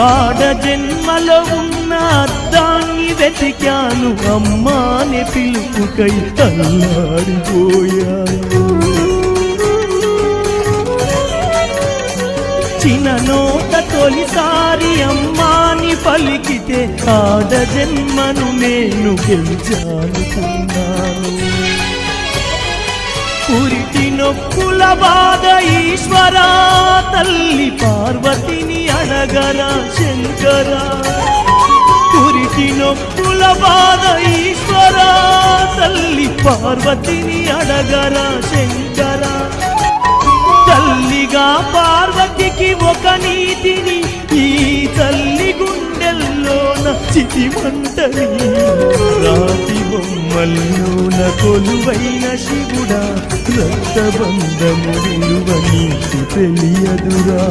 ఆడ జన్మలో ఉన్న అద్దాన్ని వెతికాను, అమ్మాని పిలుపుకై అల్లాడిపోయాను. చిన్న నోట తొలిసారి అమ్మాని పలికితే ఆడ జన్మను నేను గెలిచానుకున్నాను. పురిటి నొప్పుల బాధ ఈశ్వరా, తల్లి పార్వతిని అడగరా శంకరా. పురిటి నొప్పుల బాధ ఈశ్వరా, తల్లి పార్వతిని అడగరా శంకరా. తల్లిగా పార్వతికి ఒక నీతిని, ఈ తల్లి గుండెల్లోన చితిమంటని. రాతి బొమ్మల్లోన కొలువైన శివుడా, రక్తబంధము విలువ నీకు తెలియదురా.